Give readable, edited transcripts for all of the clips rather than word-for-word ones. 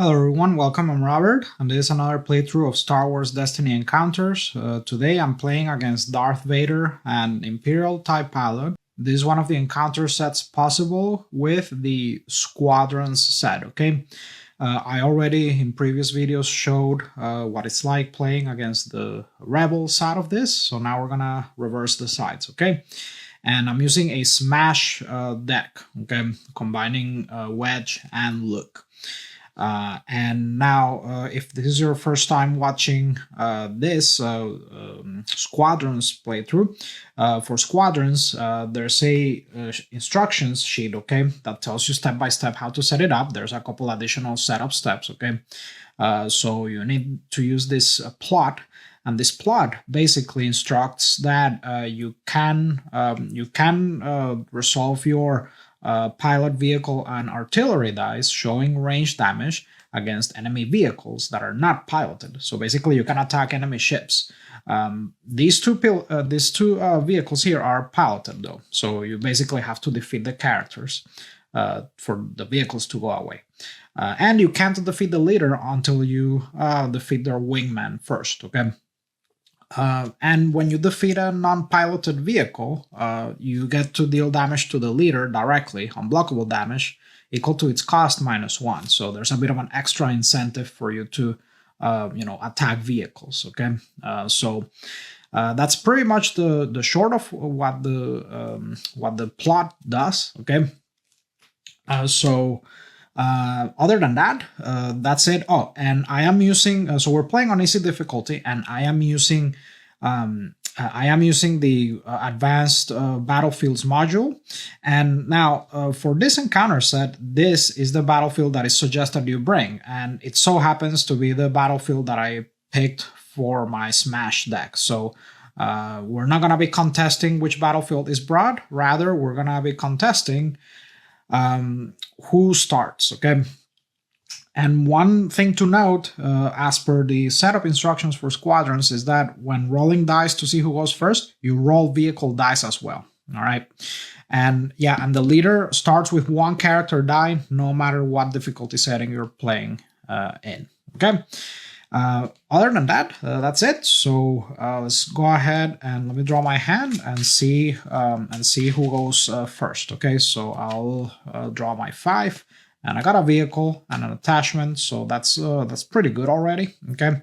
Hello everyone, welcome, I'm Robert, and this is another playthrough of Star Wars Destiny Encounters. Today I'm playing against Darth Vader, an Imperial TIE pilot. This is one of the encounter sets possible with the Squadrons set, okay? I already in previous videos showed what it's like playing against the Rebel side of this, so now we're gonna reverse the sides, okay? And I'm using a Smash deck, okay? Combining Wedge and Luke. And now, if this is your first time watching this Squadrons playthrough, for Squadrons, there's a instructions sheet, okay, that tells you step by step how to set it up. There's a couple additional setup steps, okay. So you need to use this plot, and this plot basically instructs that you can resolve your pilot, vehicle, and artillery dice showing range damage against enemy vehicles that are not piloted. So basically, you can attack enemy ships. These two vehicles here are piloted though, so you basically have to defeat the characters for the vehicles to go away. And you can't defeat the leader until you defeat their wingman first. Okay. And when you defeat a non-piloted vehicle, you get to deal damage to the leader directly, unblockable damage, equal to its cost -1. So there's a bit of an extra incentive for you to, attack vehicles. Okay, so that's pretty much the short of what the plot does. Okay, other than that, that's it. Oh, and I am using, so we're playing on easy difficulty, and I am using the advanced battlefields module. And now for this encounter set, this is the battlefield that is suggested you bring. And it so happens to be the battlefield that I picked for my Smash deck. So we're not going to be contesting which battlefield is brought. Rather, we're going to be contesting who starts, okay? And one thing to note, as per the setup instructions for Squadrons, is that when rolling dice to see who goes first, you roll vehicle dice as well, all right? And yeah, and the leader starts with one character die, no matter what difficulty setting you're playing in, okay? Other than that, that's it. So let's go ahead and let me draw my hand and see who goes first. Okay, so I'll draw my 5, and I got a vehicle and an attachment, so that's pretty good already. Okay,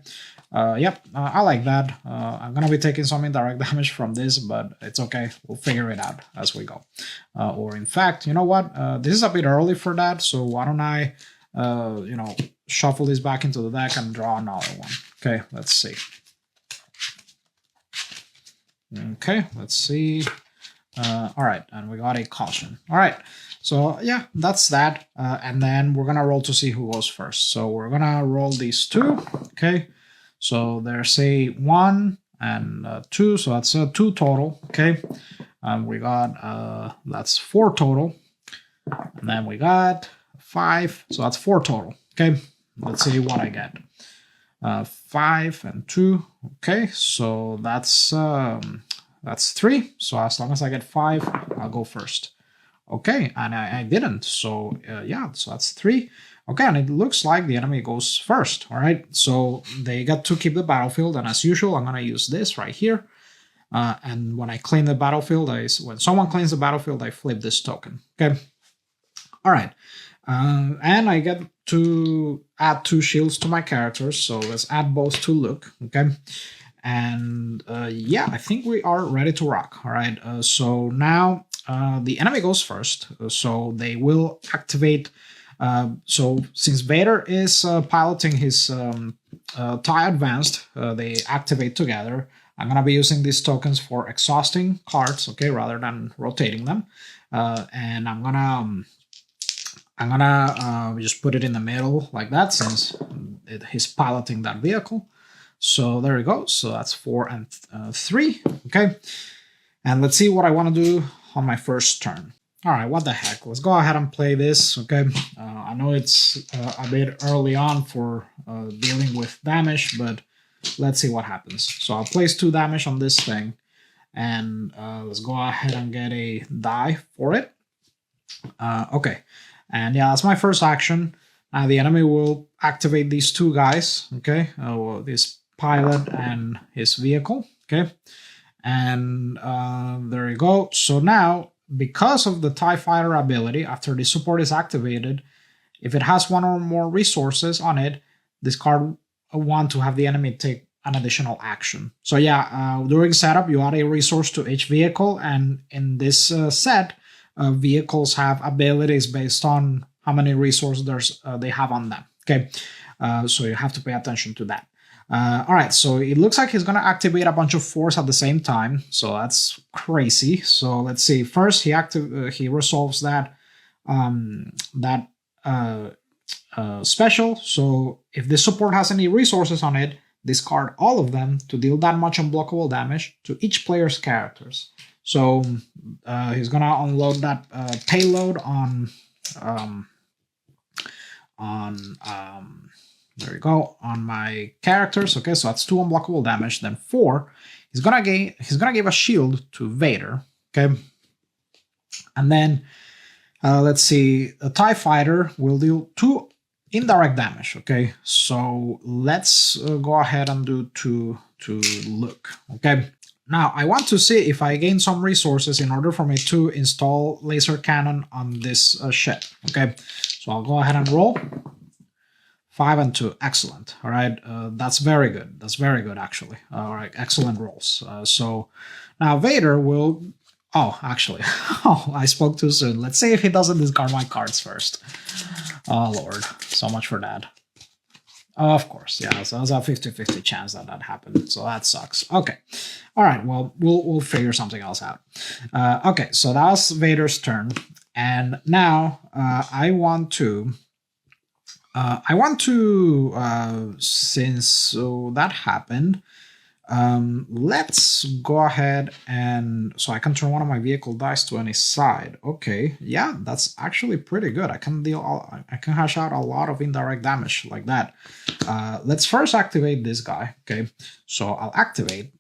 yep, I like that. I'm gonna be taking some indirect damage from this, but it's okay. We'll figure it out as we go. Or in fact, you know what? This is a bit early for that, so why don't I, shuffle this back into the deck and draw another one. Okay, let's see. Okay, let's see. All right, and we got a caution. All right, so yeah, that's that. And then we're gonna roll to see who goes first. So we're gonna roll these 2. Okay, so there's a 1 and 2, so that's 2 total. Okay, we got that's 4 total, and then we got 5, so that's 4 total. Okay, let's see what I get. 5 and 2. Okay, so that's 3. So as long as I get 5, I'll go first. Okay, and I didn't. So yeah, so that's 3. Okay, and it looks like the enemy goes first. All right, so they got to keep the battlefield, and as usual, I'm gonna use this right here. And when I claim the battlefield, when someone claims the battlefield, I flip this token. Okay. All right. And I get to add 2 shields to my characters, so let's add both to Luke, okay? And yeah, I think we are ready to rock, all right? So now the enemy goes first, so they will activate. So since Vader is piloting his TIE Advanced, they activate together. I'm going to be using these tokens for exhausting cards, okay, rather than rotating them. And I'm gonna just put it in the middle like that, since he's piloting that vehicle. So there we go. So that's 4 and 3. Okay. And let's see what I want to do on my first turn. All right, what the heck? Let's go ahead and play this. Okay. I know it's a bit early on for dealing with damage, but let's see what happens. So I'll place 2 damage on this thing, and let's go ahead and get a die for it. Okay. And yeah, that's my first action. The enemy will activate these two guys, okay? Well, this pilot and his vehicle, okay? And there you go. So now, because of the TIE Fighter ability, after the support is activated, if it has one or more resources on it, discard one to have the enemy take an additional action. So yeah, during setup, you add a resource to each vehicle, and in this set, vehicles have abilities based on how many resources they have on them. Okay, so you have to pay attention to that. All right, so it looks like he's going to activate a bunch of force at the same time, so that's crazy. So let's see. First, he resolves that special. So if this support has any resources on it, discard all of them to deal that much unblockable damage to each player's characters. So he's going to unload that payload on there you go, on my characters. Okay, so that's 2 unblockable damage. Then 4, he's gonna give a shield to Vader. Okay, and then let's see, a TIE Fighter will deal 2 indirect damage. Okay, so let's go ahead and do 2 to Luke. Okay, now I want to see if I gain some resources in order for me to install laser cannon on this ship. Okay, so I'll go ahead and roll. 5 and 2, excellent. All right, that's very good. That's very good, actually. All right, excellent rolls. So now Vader will. Oh, actually, oh, I spoke too soon. Let's see if he doesn't discard my cards first. Oh Lord, so much for that. Of course, yeah. So there's a 50-50 chance that happened. So that sucks. Okay, all right. Well, we'll figure something else out. Okay, so that was Vader's turn, and now I want to. Since that happened, let's go ahead and so I can turn one of my vehicle dice to any side. Okay, yeah, that's actually pretty good. I can hash out a lot of indirect damage like that. Let's first activate this guy. Okay, so I'll activate,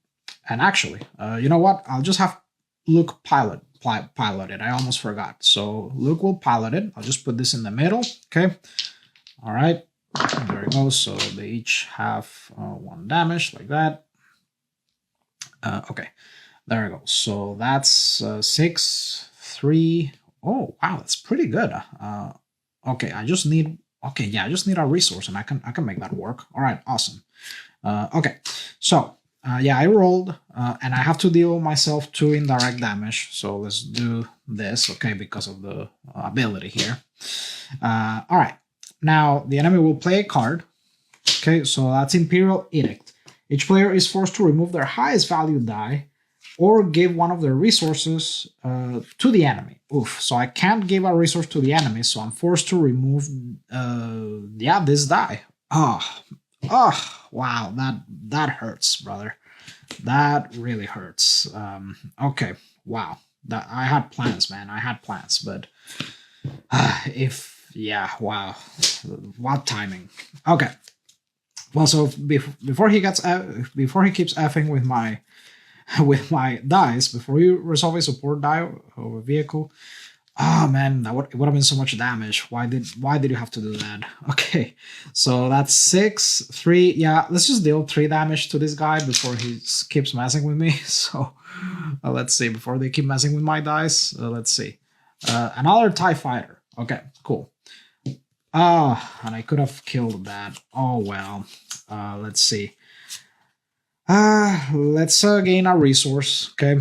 and actually, you know what? I'll just have Luke pilot it. I almost forgot. So Luke will pilot it. I'll just put this in the middle. Okay. All right, there we go. So they each have 1 damage like that. Okay, there we go. So that's 6, 3. Oh wow, that's pretty good. Okay, I just need a resource, and I can make that work. All right, awesome. Okay, so yeah, I rolled, and I have to deal myself 2 indirect damage. So let's do this, okay, because of the ability here. All right. Now, the enemy will play a card. Okay, so that's Imperial Edict. Each player is forced to remove their highest value die or give one of their resources to the enemy. Oof, so I can't give a resource to the enemy, so I'm forced to remove, this die. Oh, wow, that hurts, brother. That really hurts. Okay, wow. I had plans, man. I had plans, but yeah, wow, what timing. Okay, well, so before he keeps effing with my dice, before you resolve a support die of a vehicle, oh man, it would have been so much damage. Why did you have to do that? Okay, so that's 6, 3. Yeah, let's just deal 3 damage to this guy before he keeps messing with me. So let's see, before they keep messing with my dice, let's see, another TIE Fighter. Okay, cool. And I could have killed that. Oh well. Let's see. Let's gain a resource, okay?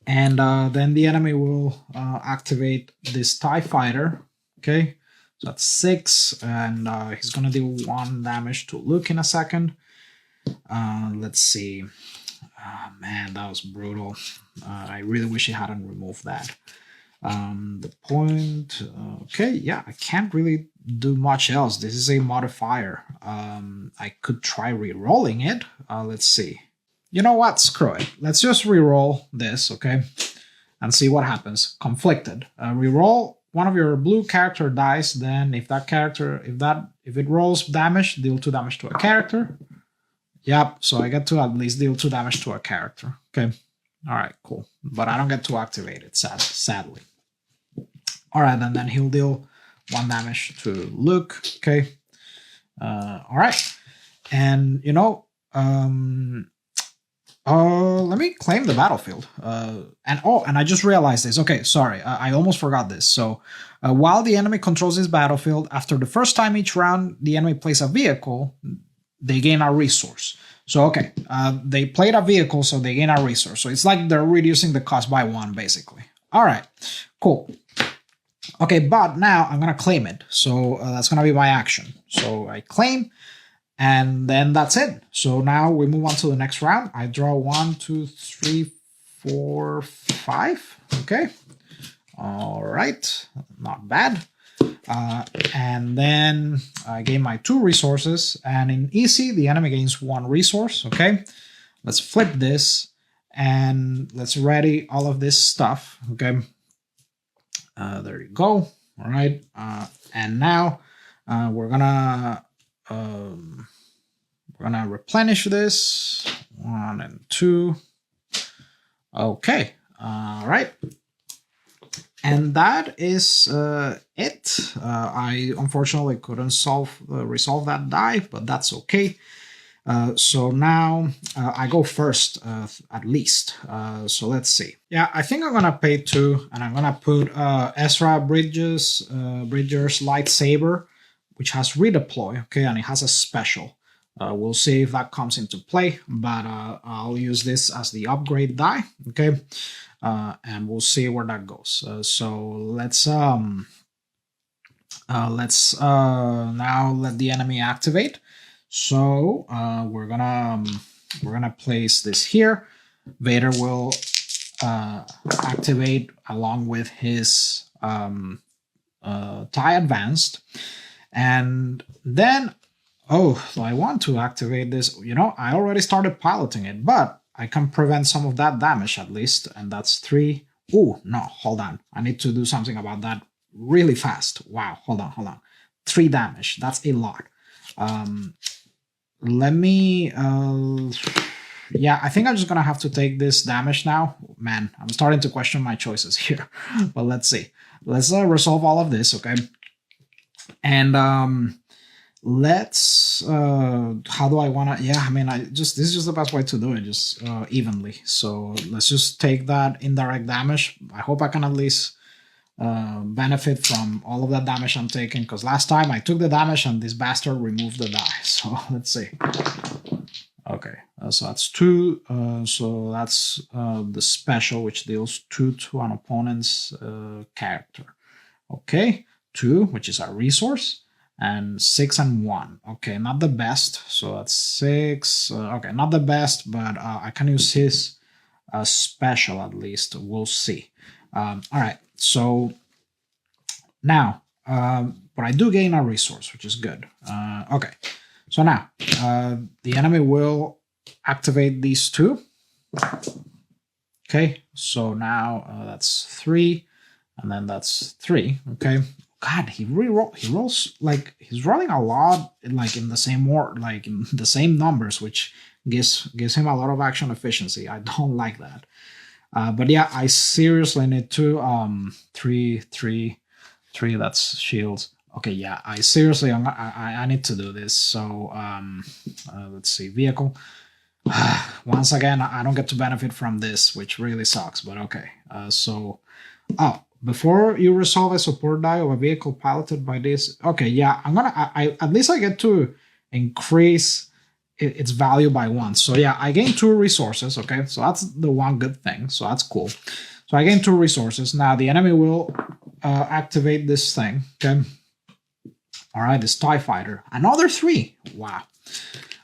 And then the enemy will activate this TIE Fighter, okay? So that's 6, and he's gonna do 1 damage to Luke in a second. Let's see. Man, that was brutal. I really wish he hadn't removed that. The point, okay, yeah, I can't really do much else. This is a modifier. I could try re-rolling it. Let's see. You know what? Screw it. Let's just re-roll this, okay? And see what happens. Conflicted. Re-roll one of your blue character dice, then if it rolls damage, deal 2 damage to a character. Yep, so I get to at least deal 2 damage to a character. Okay. All right, cool. But I don't get to activate it, sadly. All right, and then he'll deal 1 damage to Luke. Okay. All right. And, you know, let me claim the battlefield. And I just realized this. Okay, sorry, I almost forgot this. So, while the enemy controls this battlefield, after the first time each round the enemy plays a vehicle, they gain a resource. So, okay, they played a vehicle, so they gain a resource. So it's like they're reducing the cost by 1, basically. All right, cool. Okay, but now I'm gonna claim it. So that's gonna be my action. So I claim. And then that's it. So now we move on to the next round. I draw 1, 2, 3, 4, 5. Okay. All right. Not bad. And then I gain my 2 resources. And in easy, the enemy gains 1 resource. Okay. Let's flip this. And let's ready all of this stuff. Okay. There you go. All right. And now we're gonna replenish this 1 and 2. Okay, all right, and that is it. I unfortunately couldn't resolve that die, but that's okay. So now I go first, at least. So let's see. Yeah, I think I'm gonna pay 2, and I'm gonna put Ezra Bridger's lightsaber, which has redeploy, okay, and it has a special. We'll see if that comes into play, but I'll use this as the upgrade die, okay, and we'll see where that goes. So let's now let the enemy activate. So we're gonna place this here. Vader will activate along with his TIE Advanced, and then. Oh, so I want to activate this. You know, I already started piloting it, but I can prevent some of that damage at least, and that's 3. Oh, no, hold on. I need to do something about that really fast. Wow, hold on. 3 damage. That's a lot. Let me... yeah, I think I'm just going to have to take this damage now. Man, I'm starting to question my choices here. But let's see. Let's resolve all of this, okay? And... let's how do I want to, yeah, I mean, this is just the best way to do it, just evenly. So let's just take that indirect damage. I hope I can at least benefit from all of that damage I'm taking, because last time I took the damage and this bastard removed the die. So let's see. Okay, so that's 2. So that's the special, which deals 2 to an opponent's character. Okay, 2, which is our resource. And 6 and 1. Okay, not the best. So that's 6. Okay, not the best, but I can use his special at least. We'll see. All right. So now, but I do gain a resource, which is good. Okay. So now the enemy will activate these 2. Okay. So now that's 3, and then that's 3. Okay. God, he rolls like he's rolling a lot, like in the same in the same numbers, which gives him a lot of action efficiency. I don't like that. But yeah, I seriously need to 3, 3, 3. That's shields. Okay, yeah, I seriously I need to do this. So let's see, vehicle. Once again, I don't get to benefit from this, which really sucks. But okay, before you resolve a support die of a vehicle piloted by this, okay, yeah, I at least I get to increase its value by 1. So yeah, I gain 2 resources. Okay, so that's the one good thing. So that's cool. So I gain 2 resources. Now the enemy will activate this thing. Okay, all right, this TIE fighter, another 3. Wow.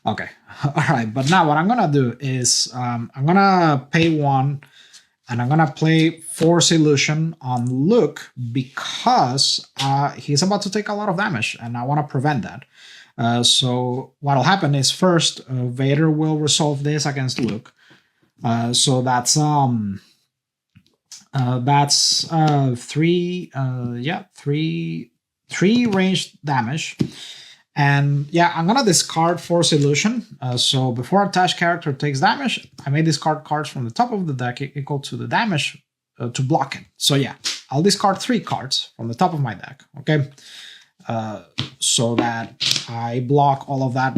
Okay, all right. But now what I'm gonna do is I'm gonna pay 1. And I'm going to play Force Illusion on Luke because he's about to take a lot of damage, and I want to prevent that. So what will happen is first, Vader will resolve this against Luke. So that's 3 ranged damage. And yeah, I'm going to discard Force Illusion. So before attached character takes damage, I may discard cards from the top of the deck equal to the damage to block it. So yeah, I'll discard 3 cards from the top of my deck, okay? So that I block all of that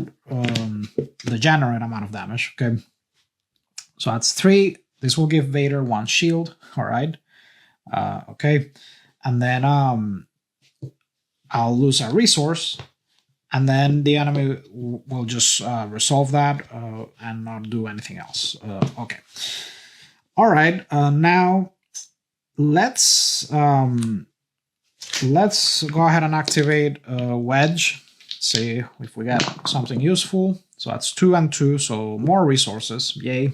degenerate amount of damage, okay? So that's 3. This will give Vader 1 shield, all right? Okay, and then I'll lose a resource, and then the enemy will just resolve that and not do anything else. Okay. All right. Now let's go ahead and activate Wedge. See if we get something useful. So that's 2 and 2. So more resources. Yay.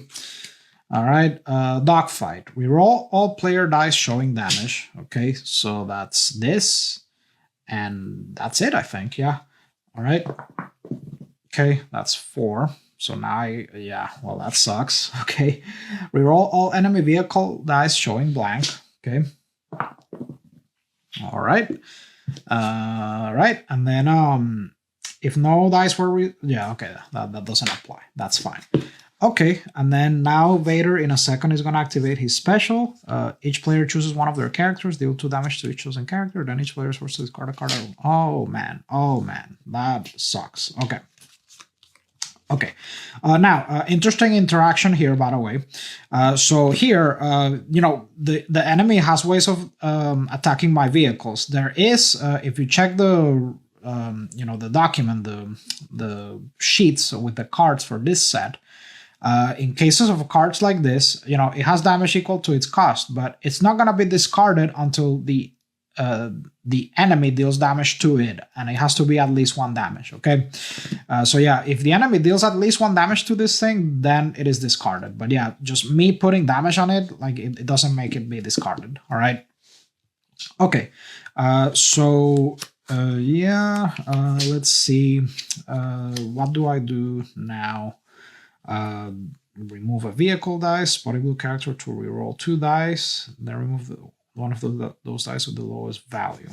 All right. Dogfight. We roll all player dice showing damage. Okay. So that's this. And that's it, I think. Yeah. All right. Okay, that's 4. So now, well, that sucks. Okay. Reroll all enemy vehicle dice showing blank. Okay. All right. Right. And then, if no dice were, okay, that doesn't apply. That's fine. Okay, and then now Vader in a second is going to activate his special. Each player chooses one of their characters, deal 2 damage to each chosen character, then each player is forced to discard a card. Oh man, that sucks. Okay. Okay, now, interesting interaction here, by the way. So here, the enemy has ways of attacking my vehicles. There is, if you check the document, the sheets with the cards for this set, in cases of cards like this, it has damage equal to its cost, but it's not going to be discarded until the enemy deals damage to it, and it has to be at least 1 damage, okay? So yeah, if the enemy deals at least 1 damage to this thing, then it is discarded. But yeah, just me putting damage on it, like it doesn't make it be discarded, all right? Okay, let's see. What do I do now? Remove a vehicle dice, body blue character to reroll 2 dice, then remove one of those dice with the lowest value.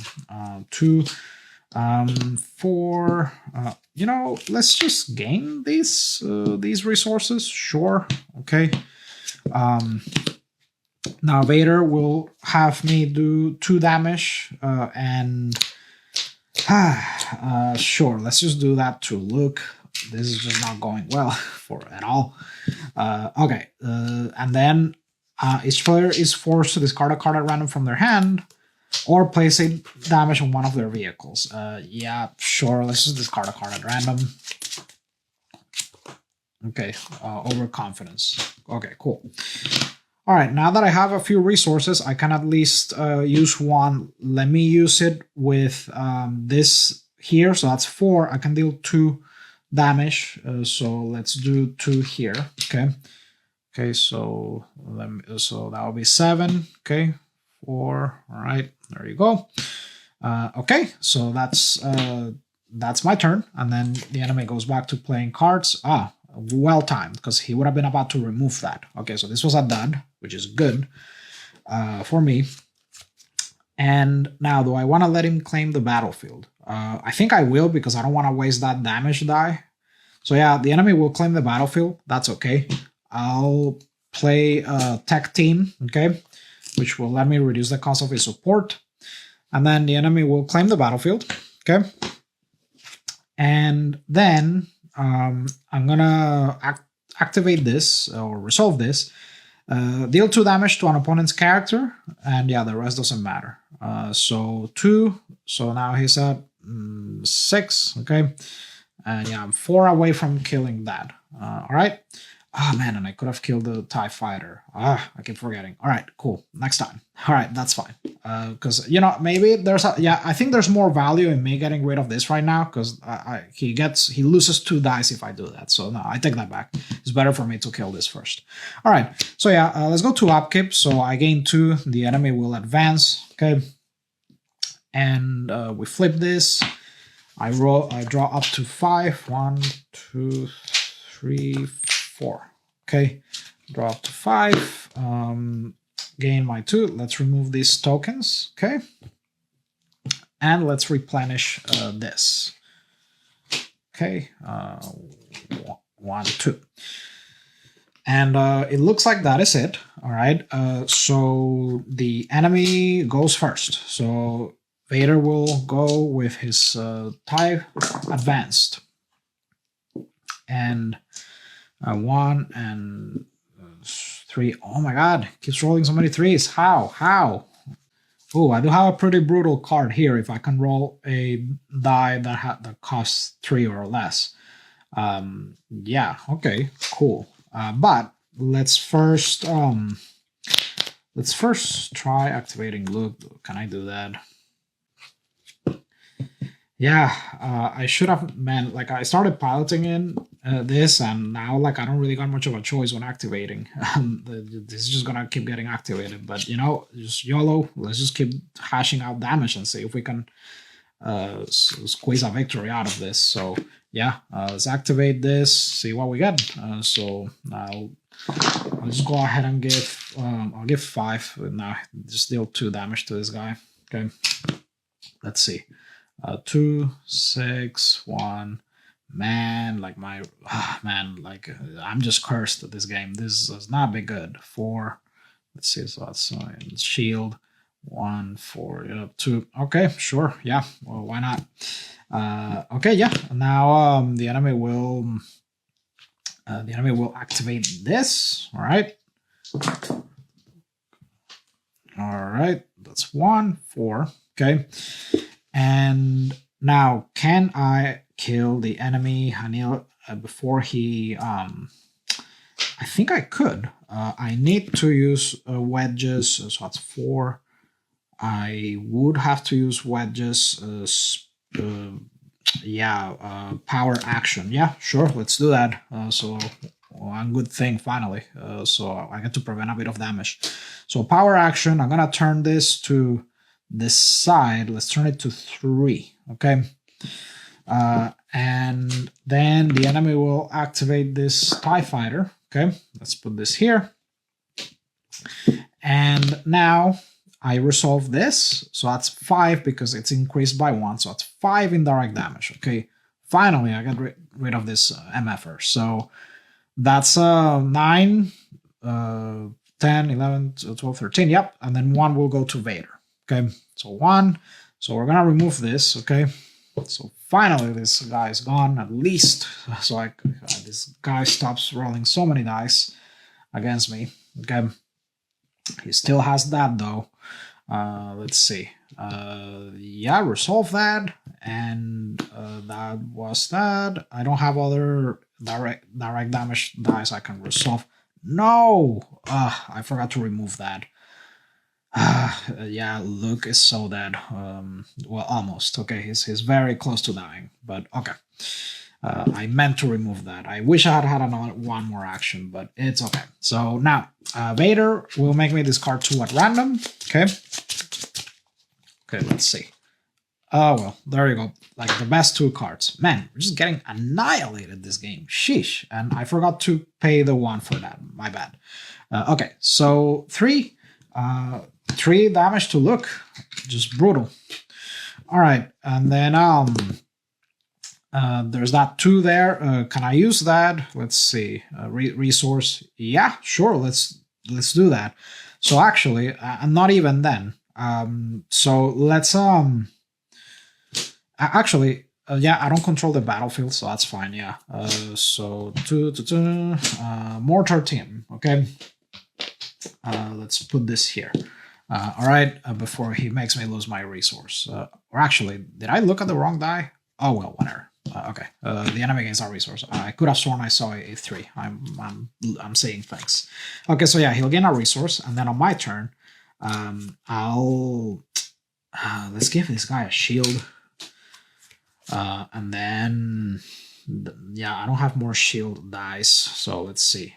2, 4. Let's just gain these resources. Sure. Okay. Now Vader will have me do 2 damage, and sure. Let's just do that to Luke. This is just not going well at all. Okay, and then each player is forced to discard a card at random from their hand or place a damage on one of their vehicles. Yeah, sure. Let's just discard a card at random. Okay, overconfidence. Okay, cool. All right, now that I have a few resources, I can at least use one. Let me use it with this here. So that's 4. I can deal 2 damage. So let's do 2 here. Okay, so that will be 7. Okay, 4. All right, there you go. Okay, so that's my turn, and then the enemy goes back to playing cards. Well timed, because he would have been about to remove that. Okay, so this was a dud, which is good for me. And now, do I want to let him claim the battlefield? I think I will, because I don't want to waste that damage die. So yeah, the enemy will claim the battlefield. That's okay. I'll play a tech team, okay, which will let me reduce the cost of his support. And then the enemy will claim the battlefield, okay. And then I'm gonna activate this or resolve this. Deal 2 damage to an opponent's character, and yeah, the rest doesn't matter. So 2. So now he's at 6. Okay, and yeah, I'm 4 away from killing that. All right. Oh man, and I could have killed the TIE fighter. I keep forgetting. All right, cool. Next time. All right, that's fine. Because maybe there's I think there's more value in me getting rid of this right now, because he loses 2 dice if I do that. So no, I take that back. It's better for me to kill this first. All right. So yeah, let's go to upkeep. So I gain 2. The enemy will advance. Okay, and we flip this. I draw up to 5. 1, 2, 3, 4. Okay, draw up to 5. Gain my 2. Let's remove these tokens. Okay, and let's replenish this. Okay, 1, 2. And it looks like that is it. All right. So the enemy goes first. So Vader will go with his TIE advanced. And 1 and 3. Oh my god, keeps rolling so many threes. How? Oh, I do have a pretty brutal card here if I can roll a die that costs 3 or less. Yeah, okay, cool. But let's first try activating loop. Can I do that? Yeah, I should have, man, like I started piloting in this, and now like I don't really got much of a choice when activating. This is just gonna keep getting activated, but you know, just YOLO. Let's just keep hashing out damage and see if we can squeeze a victory out of this. So yeah, let's activate this, see what we get. So I'll just go ahead and give I'll give 5. Now just deal 2 damage to this guy. Okay, let's see. 2, 6, 1. Man, like I'm just cursed at this game. This has not been good. 4. Let's see. So that's shield. 1, 4, 2. Okay, sure. Yeah. Well, why not? Okay, yeah. Now the enemy will activate this. All right. All right. That's 1, 4. Okay. And now, can I kill the enemy Hanil before he? I think I could. I need to use wedges, so that's 4. I would have to use wedges. Power action. Yeah, sure. Let's do that. So one good thing finally. So I get to prevent a bit of damage. So power action. I'm gonna turn this to this side. Let's turn it to 3. Okay. And then the enemy will activate this TIE fighter. Okay. Let's put this here. And now I resolve this. So that's 5 because it's increased by 1. So that's 5 indirect damage. Okay. Finally, I get rid of this MFR. So that's 9, 10, 11, 12, 13. Yep. And then 1 will go to Vader. Okay, so 1. So we're gonna remove this. Okay, so finally this guy is gone at least. So this guy stops rolling so many dice against me. Okay, he still has that though. Let's see. Yeah, resolve that, and that was that. I don't have other direct damage dice I can resolve. No, I forgot to remove that. Yeah, Luke is so dead. Well, almost. Okay, he's very close to dying, but okay. I meant to remove that. I wish I had another 1 more action, but it's okay. So now, Vader will make me discard 2 at random. Okay. Okay, let's see. Oh, well, there you go. Like the best 2 cards. Man, we're just getting annihilated this game. Sheesh. And I forgot to pay the 1 for that. My bad. Okay, so 3. 3 damage to Luke. Just brutal. All right, and then there's that 2 there. Can I use that? Let's see. Resource. Yeah, sure. Let's do that. So actually, not even then. So let's actually. Yeah, I don't control the battlefield, so that's fine. Yeah. So mortar team. Okay. Let's put this here. All right, before he makes me lose my resource. Or actually, did I look at the wrong die? Oh well, whatever. Okay, the enemy gains our resource. I could have sworn I saw a 3. I'm saying things. Okay, so yeah, he'll gain a resource, and then on my turn, I'll let's give this guy a shield, and then yeah, I don't have more shield dice, so let's see.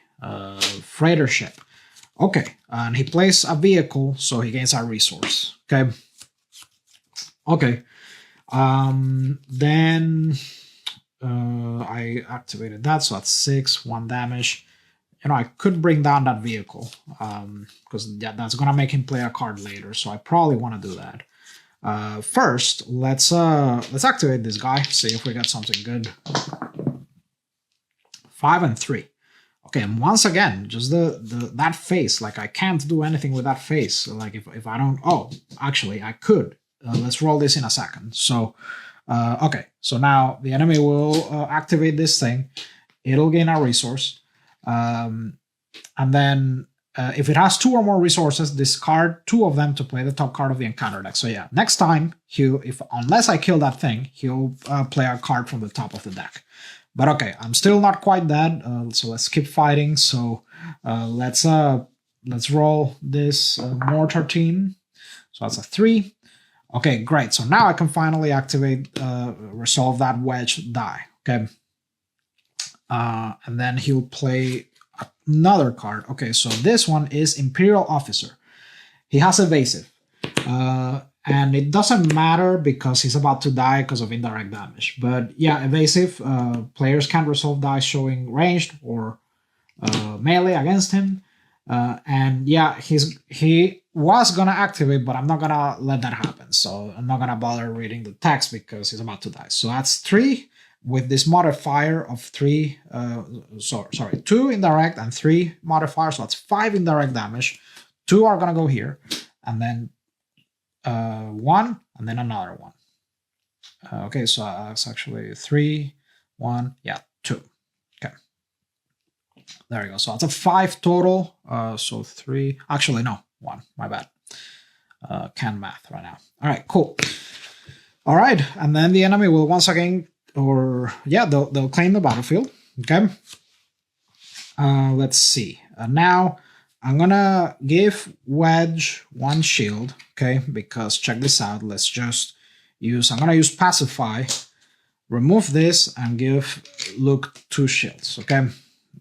Freighter ship. Okay, and he plays a vehicle, so he gains a resource. Okay. Okay. Then I activated that, so that's 6, 1 damage. You know, I could bring down that vehicle, because that's gonna make him play a card later, so I probably want to do that. First, let's activate this guy, see if we get something good. 5 and 3. Okay, and once again, just that face, like I can't do anything with that face. Like if I don't, oh, actually I could. Let's roll this in a second. So, okay, so now the enemy will activate this thing. It'll gain a resource. And then if it has 2 or more resources, discard 2 of them to play the top card of the encounter deck. So yeah, next time, unless I kill that thing, he'll play a card from the top of the deck. But okay, I'm still not quite dead, so let's keep fighting. So let's roll this Mortar Team. So that's a 3. Okay, great. So now I can finally activate, resolve that Wedge die. Okay. And then he'll play another card. Okay, so this one is Imperial Officer. He has evasive. And it doesn't matter because he's about to die because of indirect damage. But yeah, evasive. Players can't resolve dice showing ranged or melee against him. And yeah, he was gonna activate, but I'm not gonna let that happen. So I'm not gonna bother reading the text because he's about to die. So that's 3 with this modifier of 3. 2 indirect and 3 modifier. So that's 5 indirect damage. 2 are gonna go here, and then 1, and then another 1. Okay, so that's actually 3, 1, yeah, 2. Okay, there you go. So that's a 5 total. So 3, actually no, 1. My bad. Can't math right now. All right, cool. All right, and then the enemy will once again, they'll claim the battlefield. Okay. Let's see. Now I'm gonna give Wedge 1 shield, okay? Because check this out. Let's just I'm gonna use Pacify, remove this, and give Luke 2 shields, okay?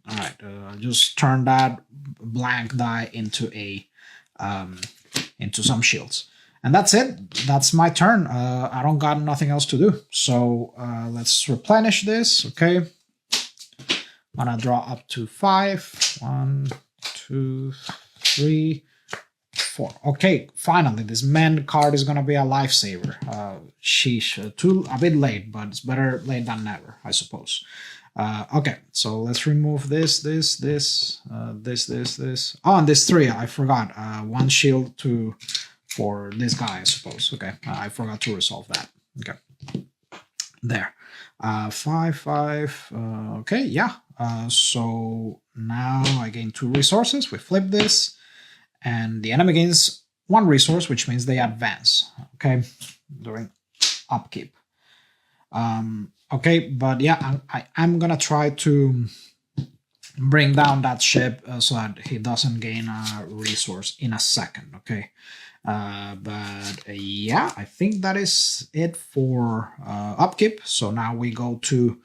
All right, just turn that blank die into into some shields, and that's it. That's my turn. I don't got nothing else to do, so let's replenish this, okay? I'm gonna draw up to 5. 1, 2, 3, 4. Okay, finally, this mend card is gonna be a lifesaver. Sheesh, a bit late, but it's better late than never, I suppose. Okay, so let's remove this. Oh, and this 3, I forgot. 1 shield for this guy, I suppose. Okay, I forgot to resolve that. Okay, there. 5, 5. Okay, yeah. So now I gain 2 resources. We flip this, and the enemy gains 1 resource, which means they advance. Okay, during upkeep. Okay, but yeah, I'm gonna try to bring down that ship so that he doesn't gain a resource in a second. Okay, but yeah, I think that is it for upkeep. So now we go to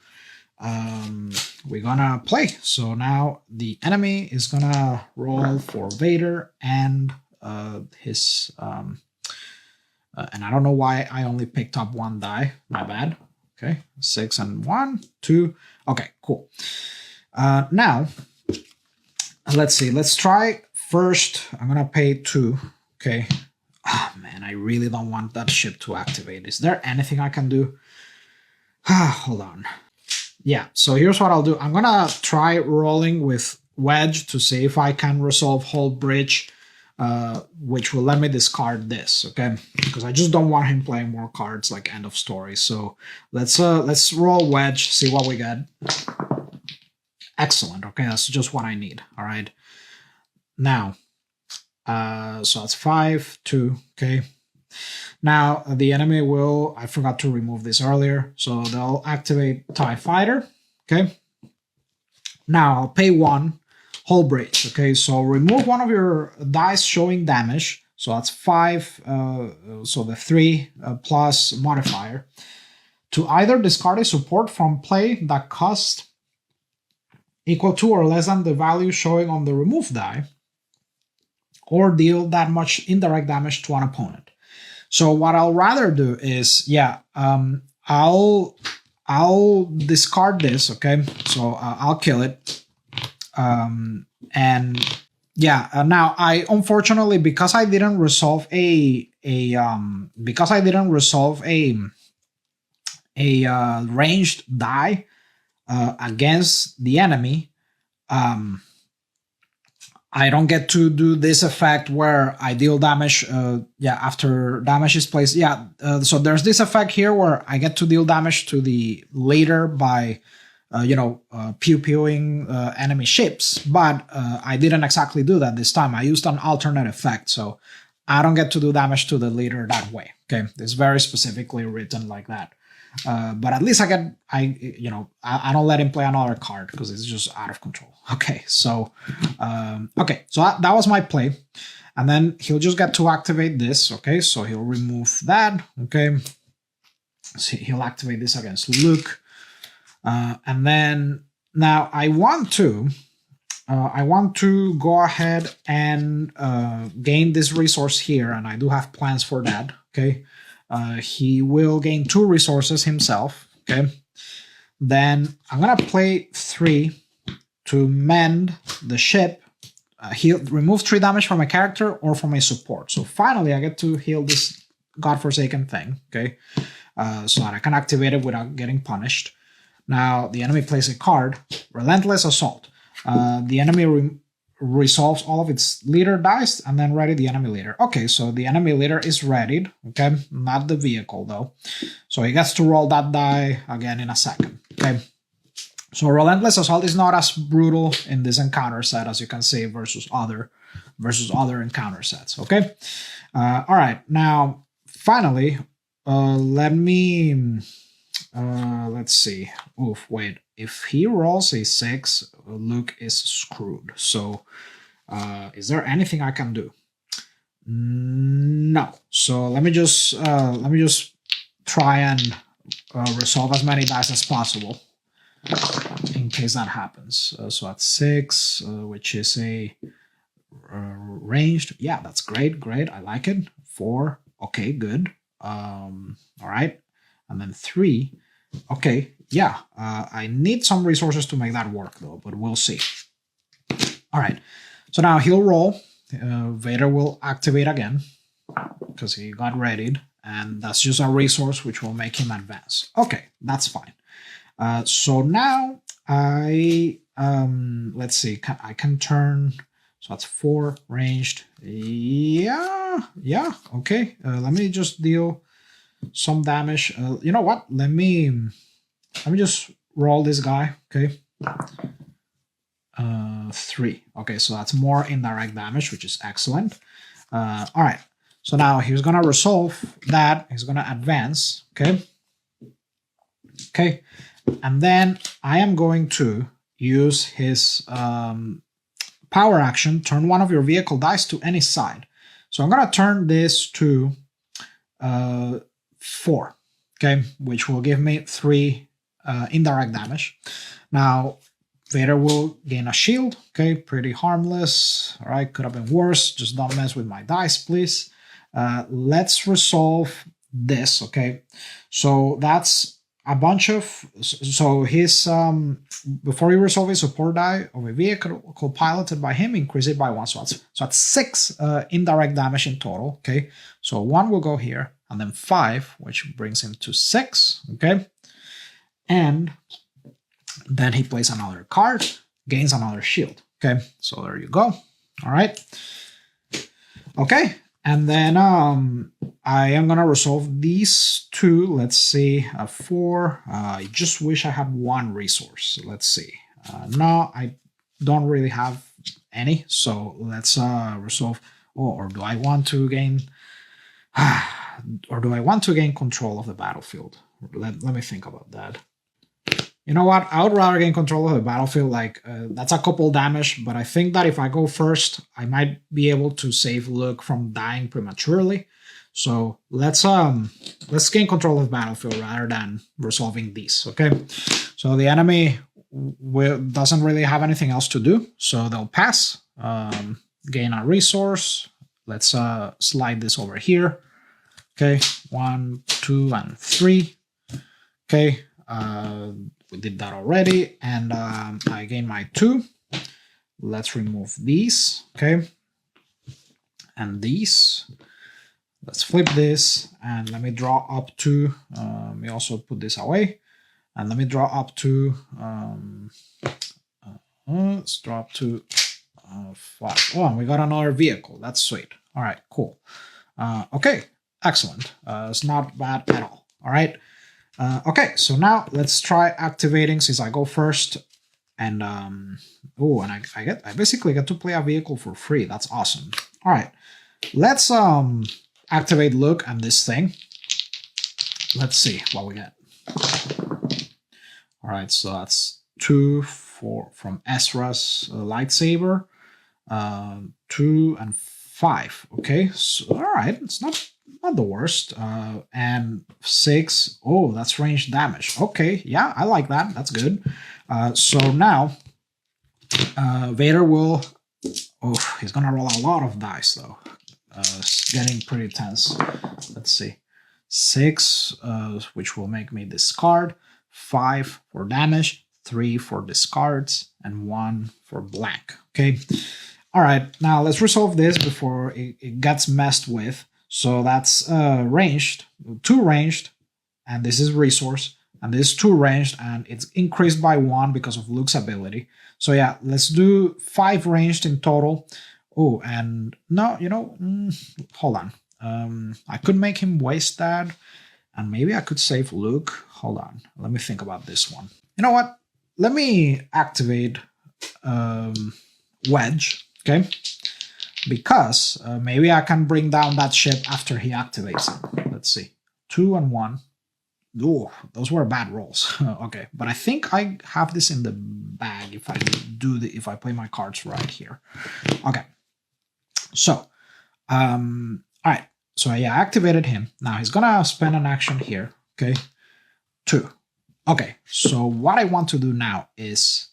we're gonna play. So now the enemy is gonna roll for Vader and his and I don't know why I only picked up 1 die. My bad. Okay, 6 and 1, 2. Okay, cool. Now let's see. Let's try first. I'm gonna pay 2. Okay. Oh man, I really don't want that ship to activate. Is there anything I can do? Hold on. Yeah, so here's what I'll do. I'm gonna try rolling with Wedge to see if I can resolve Whole Bridge, which will let me discard this, okay? Because I just don't want him playing more cards like End of Story. So let's roll Wedge, see what we get. Excellent. Okay, that's just what I need. All right. Now, so that's 5, 2. Okay. Now the enemy will. I forgot to remove this earlier, so they'll activate TIE Fighter. Okay. Now I'll pay 1. Whole Bridge. Okay, so remove 1 of your dice showing damage. So that's 5. So the 3 plus modifier to either discard a support from play that costs equal to or less than the value showing on the remove die, or deal that much indirect damage to an opponent. So what I'll rather do is, I'll discard this. Okay, so I'll kill it. And yeah, now I unfortunately, because I didn't resolve a ranged die against the enemy, I don't get to do this effect where I deal damage, after damage is placed. So there's this effect here where I get to deal damage to the leader by, pew-pewing enemy ships, but I didn't exactly do that this time. I used an alternate effect, so I don't get to do damage to the leader that way. Okay, it's very specifically written like that. But at least I don't let him play another card because it's just out of control. Okay, so that was my play. And then he'll just get to activate this. Okay, so he'll remove that. Okay, so he'll activate this against Luke. And then now I want to go ahead and gain this resource here, and I do have plans for that. Okay. He will gain 2 resources himself. Okay. Then I'm gonna play 3 to mend the ship. He'll remove 3 damage from a character or from a support. So finally, I get to heal this godforsaken thing. Okay, so that I can activate it without getting punished. Now the enemy plays a card, Relentless Assault. The enemy resolves all of its leader dice and then ready the enemy leader. Okay, so the enemy leader is readied. Okay, not the vehicle though. So he gets to roll that die again in a second. Okay, so Relentless Assault is not as brutal in this encounter set as you can see versus other encounter sets. Okay, all right. Now finally, let's see. Wait. If he rolls a 6, Luke is screwed. So, is there anything I can do? No. So let me just try and resolve as many dice as possible in case that happens. So at 6, which is a ranged. Yeah, that's great. Great. I like it. 4. Okay, good. All right. And then 3. Okay, yeah, I need some resources to make that work though, but we'll see. All right, so now he'll roll. Vader will activate again because he got readied, and that's just a resource which will make him advance. Okay, that's fine. So now let's see, I can turn, so that's 4 ranged. Yeah, okay. Let me just deal some damage. You know what? Let me just roll this guy. Okay. 3. Okay, so that's more indirect damage, which is excellent. All right. So now he's gonna resolve that. He's gonna advance. Okay. Okay. And then I am going to use his power action. Turn one of your vehicle dice to any side. So I'm gonna turn this to 4, okay, which will give me 3 indirect damage. Now, Vader will gain a shield, okay, pretty harmless. All right, could have been worse. Just don't mess with my dice, please. Let's resolve this, okay. So that's a bunch of, so his, before he resolves his support die of a vehicle piloted by him, increase it by 1. So that's 6 indirect damage in total, okay. So 1 will go here, and then 5, which brings him to 6, okay? And then he plays another card, gains another shield, okay? So there you go, all right? Okay, and then I am gonna resolve these 2, let's see, 4. I just wish I had 1 resource, let's see. No, I don't really have any, so let's resolve, or do I want to gain... or do I want to gain control of the battlefield? Let me think about that. You know what? I would rather gain control of the battlefield. Like, that's a couple damage, but I think that if I go first, I might be able to save Luke from dying prematurely. So let's gain control of the battlefield rather than resolving these, okay? So the enemy doesn't really have anything else to do, so they'll pass. Gain a resource. Let's slide this over here. Okay, 1, 2, and 3. Okay, we did that already, and I gain my 2. Let's remove these, okay, and these. Let's flip this, and let me draw up to, let me also put this away, and let me draw up to Let's drop to 5. Oh, and we got another vehicle. That's sweet. All right, cool. Okay, excellent. It's not bad at all. All right. Okay, so now let's try activating since I go first. And oh, and I basically get to play a vehicle for free. That's awesome. All right, let's activate Luke and this thing. Let's see what we get. All right, so that's 2 from Ezra's lightsaber, 2 and 5. Okay, so all right, it's not the worst. And 6. Oh, that's ranged damage. Okay, yeah, I like that. That's good. So now Vader will. Oh, he's gonna roll a lot of dice though. It's getting pretty tense. Let's see. 6, which will make me discard. 5 for damage. 3 for discards, and 1 for blank. Okay. All right. Now let's resolve this before it gets messed with. So that's ranged, 2 ranged, and this is resource, and this is 2 ranged, and it's increased by 1 because of Luke's ability. So yeah, let's do 5 ranged in total. Oh, and no, hold on. I could make him waste that, and maybe I could save Luke. Hold on. Let me think about this one. You know what? Let me activate Wedge, okay? Because maybe I can bring down that ship after he activates it. Let's see. 2 and 1. Ooh, those were bad rolls. Okay, but I think I have this in the bag if I play my cards right here. Okay. So, all right. So yeah, I activated him. Now he's gonna spend an action here. Okay. 2. Okay. So what I want to do now is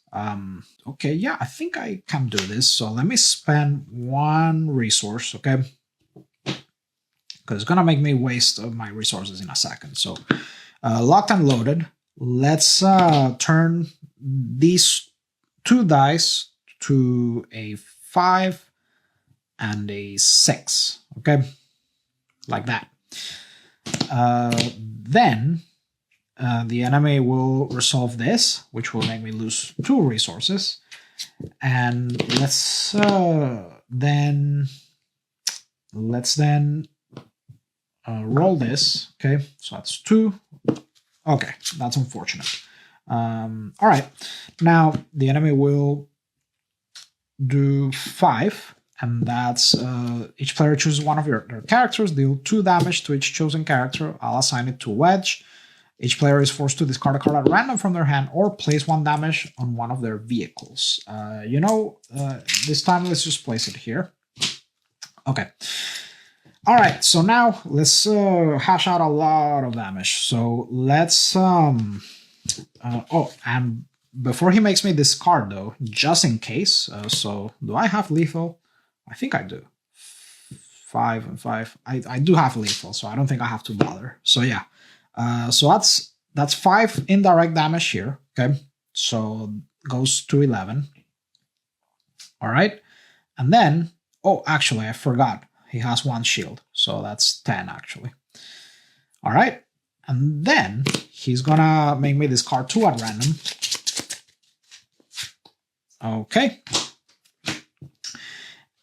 okay, yeah, I think I can do this. So let me spend 1 resource, okay? Because it's gonna make me waste of my resources in a second. So locked and loaded. Let's turn these 2 dice to a 5 and a 6, okay? Like that. Then the enemy will resolve this, which will make me lose 2 resources. And let's then roll this. Okay, so that's 2. Okay, that's unfortunate. All right, now the enemy will do 5, and that's each player chooses one of their characters, deal 2 damage to each chosen character. I'll assign it to Wedge. Each player is forced to discard a card at random from their hand or place 1 damage on one of their vehicles. This time let's just place it here. Okay. All right, so now let's hash out a lot of damage. So let's and before he makes me discard though, just in case. So do I have lethal? I think I do. 5 and 5. I do have lethal, so I don't think I have to bother. So yeah. So that's 5 indirect damage here. Okay, so goes to 11. All right, and then actually I forgot he has 1 shield, so that's 10 actually. All right, and then he's gonna make me discard 2 at random. Okay,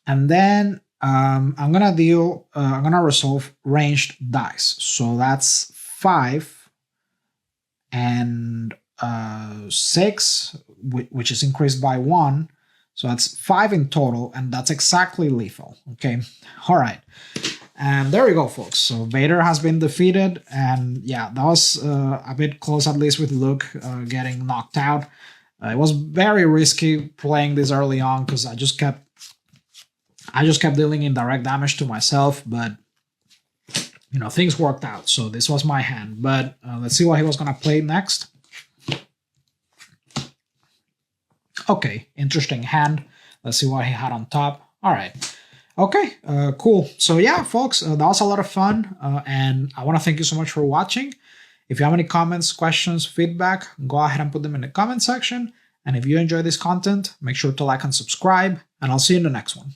and then I'm gonna resolve ranged dice. So that's 5 and 6, which is increased by 1. So that's 5 in total, and that's exactly lethal. Okay, all right. And there you go, folks. So Vader has been defeated, and yeah, that was a bit close, at least with Luke getting knocked out. It was very risky playing this early on because I just kept dealing indirect damage to myself, but things worked out. So this was my hand, but let's see what he was gonna play next. Okay, interesting hand. Let's see what he had on top. All right. Okay, cool. So yeah, folks, that was a lot of fun, and I want to thank you so much for watching. If you have any comments, questions, feedback, go ahead and put them in the comment section. And if you enjoy this content, make sure to like and subscribe, and I'll see you in the next one.